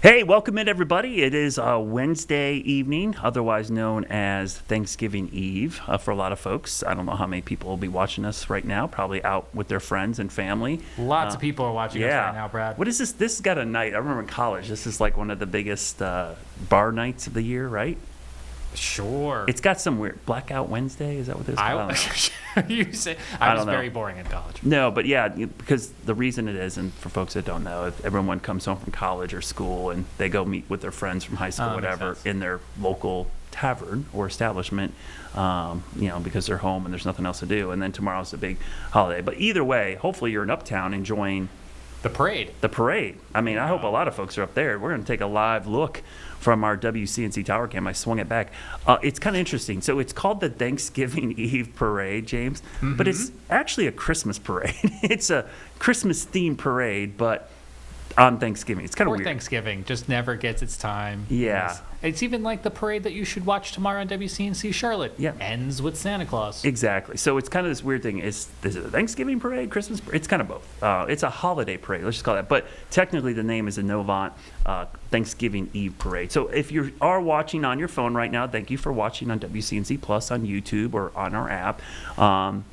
Hey, welcome in, everybody. It is Wednesday evening, otherwise known as Thanksgiving Eve for a lot of folks. I don't know how many people will be watching us right now, probably out with their friends and family. Lots of people are watching us right now, Brad. What is this? This has got a night. I remember in college, this is like one of the biggest bar nights of the year, right? Sure. It's got some weird Blackout Wednesday. Is that what this is called? I was very boring in college. No, but yeah, because the reason it is, and for folks that don't know, if everyone comes home from college or school and they go meet with their friends from high school, whatever, in their local tavern or establishment, because they're home and there's nothing else to do. And then tomorrow's a big holiday. But either way, hopefully you're in Uptown enjoying the parade. I mean, I hope a lot of folks are up there. We're going to take a live look from our WCNC tower cam. I swung it back. It's kind of interesting. So it's called the Thanksgiving Eve Parade, James, but it's actually a Christmas parade. It's a Christmas-themed parade, but on Thanksgiving. It's kind of weird. Thanksgiving just never gets its time. Yeah. It's even like the parade that you should watch tomorrow on WCNC Charlotte. Yeah. Ends with Santa Claus. Exactly. So it's kind of this weird thing. Is it a Thanksgiving parade, Christmas parade? It's kind of both. It's a holiday parade. Let's just call it that. But technically the name is a Novant Thanksgiving Eve parade. So if you are watching on your phone right now, thank you for watching on WCNC Plus on YouTube or on our app.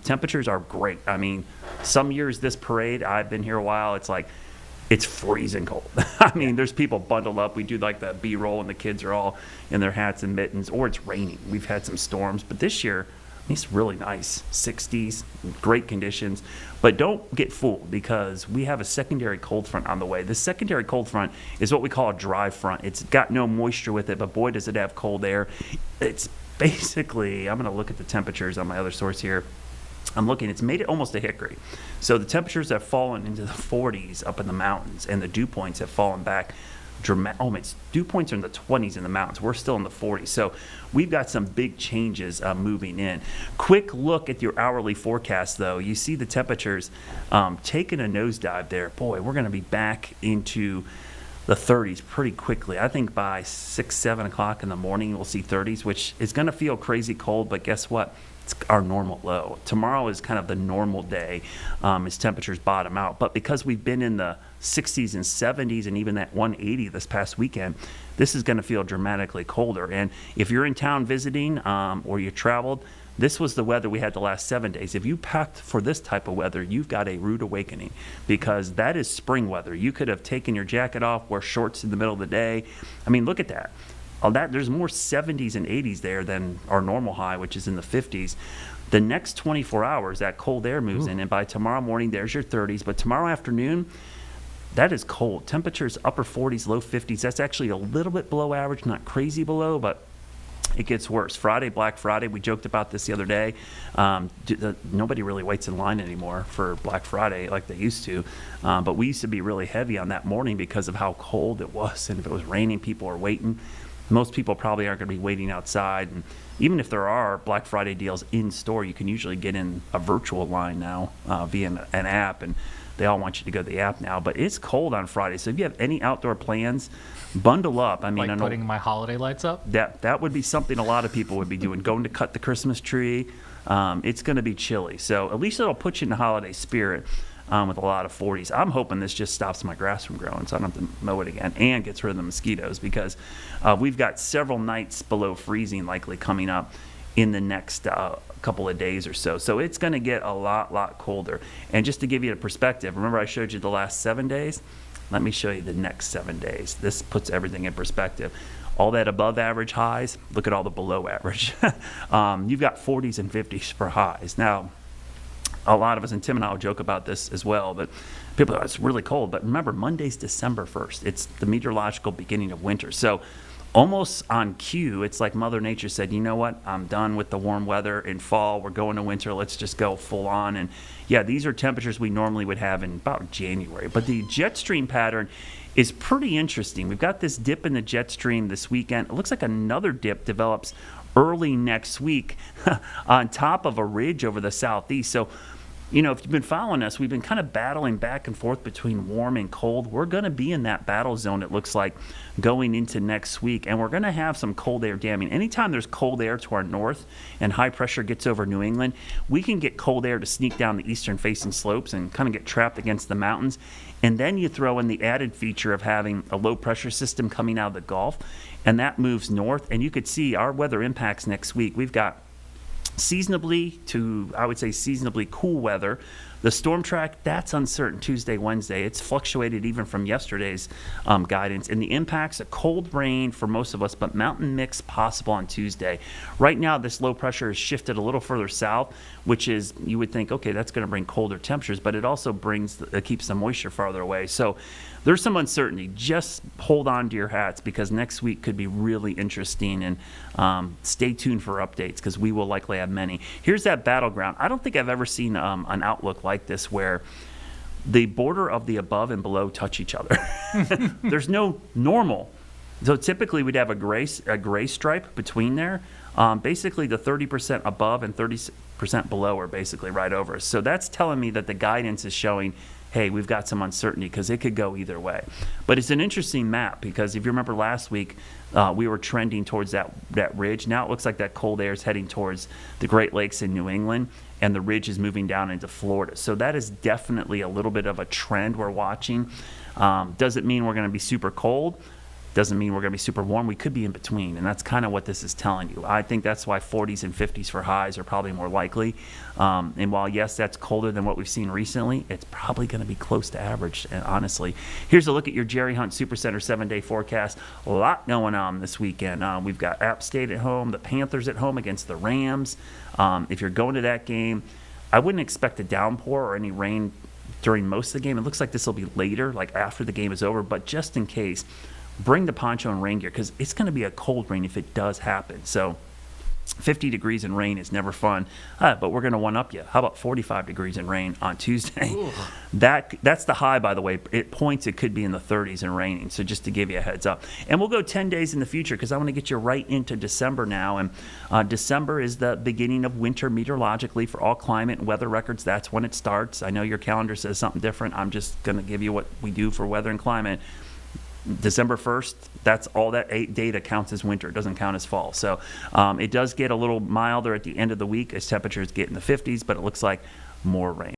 Temperatures are great. I mean, some years this parade, I've been here a while, it's freezing cold. I mean, there's people bundled up. We do like the B-roll, and the kids are all in their hats and mittens, or it's raining. We've had some storms, but this year, it's really nice. 60s, great conditions. But don't get fooled, because we have a secondary cold front on the way. This secondary cold front is what we call a dry front. It's got no moisture with it, but boy, does it have cold air. It's basically, I'm going to look at the temperatures on my other source here. I'm looking, it's made it almost a hickory. So the temperatures have fallen into the 40s up in the mountains, and the dew points have fallen back dramatic. Dew points are in the 20s in the mountains. We're still in the 40s. So we've got some big changes moving in. Quick look at your hourly forecast, though. You see the temperatures taking a nosedive there. Boy, we're going to be back into the 30s pretty quickly. I think by 6, 7 o'clock in the morning, we'll see 30s, which is going to feel crazy cold, but guess what? It's our normal low. Tomorrow is kind of the normal day as temperatures bottom out. But because we've been in the 60s and 70s and even that 180 this past weekend, this is going to feel dramatically colder. And if you're in town visiting or you traveled, this was the weather we had the last 7 days. If you packed for this type of weather, you've got a rude awakening, because that is spring weather. You could have taken your jacket off, wear shorts in the middle of the day. I mean, look at that. There's more 70s and 80s there than our normal high, which is in the 50s. The next 24 hours, that cold air moves in, and by tomorrow morning, there's your 30s. But tomorrow afternoon, that is cold. Temperatures upper 40s, low 50s. That's actually a little bit below average, not crazy below, but it gets worse. Friday, Black Friday, we joked about this the other day. Nobody really waits in line anymore for Black Friday like they used to. But we used to be really heavy on that morning because of how cold it was. And if it was raining, people are waiting. Most people probably aren't going to be waiting outside. And even if there are Black Friday deals in store, you can usually get in a virtual line now via an app. And they all want you to go to the app now. But it's cold on Friday. So if you have any outdoor plans, bundle up. I mean, like putting my holiday lights up? That would be something a lot of people would be doing, going to cut the Christmas tree. It's going to be chilly. So at least it'll put you in the holiday spirit. With a lot of 40s. I'm hoping this just stops my grass from growing so I don't have to mow it again, and gets rid of the mosquitoes, because we've got several nights below freezing likely coming up in the next couple of days or so. So it's going to get a lot colder. And just to give you a perspective, remember I showed you the last 7 days? Let me show you the next 7 days. This puts everything in perspective. All that above average highs, look at all the below average. You've got 40s and 50s for highs. Now, a lot of us, and Tim and I will joke about this as well, but people are, it's really cold. But remember, Monday's December 1st. It's the meteorological beginning of winter. So almost on cue, it's like Mother Nature said, you know what, I'm done with the warm weather in fall. We're going to winter. Let's just go full on. And yeah, these are temperatures we normally would have in about January. But the jet stream pattern is pretty interesting. We've got this dip in the jet stream this weekend. It looks like another dip develops early next week on top of a ridge over the southeast. So you know, if you've been following us, we've been kind of battling back and forth between warm and cold. We're going to be in that battle zone, it looks like, going into next week. And we're going to have some cold air damming. Anytime there's cold air to our north and high pressure gets over New England, we can get cold air to sneak down the eastern facing slopes and kind of get trapped against the mountains. And then you throw in the added feature of having a low pressure system coming out of the Gulf, and that moves north. And you could see our weather impacts next week. We've got seasonably to, I would say, seasonably cool weather. The storm track, that's uncertain Tuesday, Wednesday. It's fluctuated even from yesterday's guidance. And the impacts, a cold rain for most of us, but mountain mix possible on Tuesday. Right now, this low pressure is shifted a little further south, which is, you would think, okay, that's going to bring colder temperatures, but it also keeps the moisture farther away. So there's some uncertainty. Just hold on to your hats because next week could be really interesting, and stay tuned for updates because we will likely have many. Here's that battleground. I don't think I've ever seen an outlook like this where the border of the above and below touch each other. There's no normal. So typically we'd have a gray stripe between there. Basically the 30% above and 30% below are basically right over us. So that's telling me that the guidance is showing, hey, we've got some uncertainty because it could go either way. But it's an interesting map because if you remember last week, we were trending towards that ridge. Now it looks like that cold air is heading towards the Great Lakes in New England, and the ridge is moving down into Florida. So that is definitely a little bit of a trend we're watching. Doesn't mean we're going to be super cold. Doesn't mean we're going to be super warm. We could be in between, and that's kind of what this is telling you. I think that's why 40s and 50s for highs are probably more likely. And while, yes, that's colder than what we've seen recently, it's probably going to be close to average, and honestly. Here's a look at your Jerry Hunt Supercenter 7-day forecast. A lot going on this weekend. We've got App State at home, the Panthers at home against the Rams. If you're going to that game, I wouldn't expect a downpour or any rain during most of the game. It looks like this will be later, like after the game is over, but just in case, bring the poncho and rain gear because it's going to be a cold rain if it does happen. So 50 degrees in rain is never fun, but we're going to one-up you. How about 45 degrees in rain on Tuesday? That's the high, by the way. It points it could be in the 30s and raining, so just to give you a heads up. And we'll go 10 days in the future because I want to get you right into December now. And December is the beginning of winter meteorologically for all climate and weather records. That's when it starts. I know your calendar says something different. I'm just going to give you what we do for weather and climate. December 1st, that's all that data counts as winter. It doesn't count as fall. So it does get a little milder at the end of the week as temperatures get in the 50s, but it looks like more rain.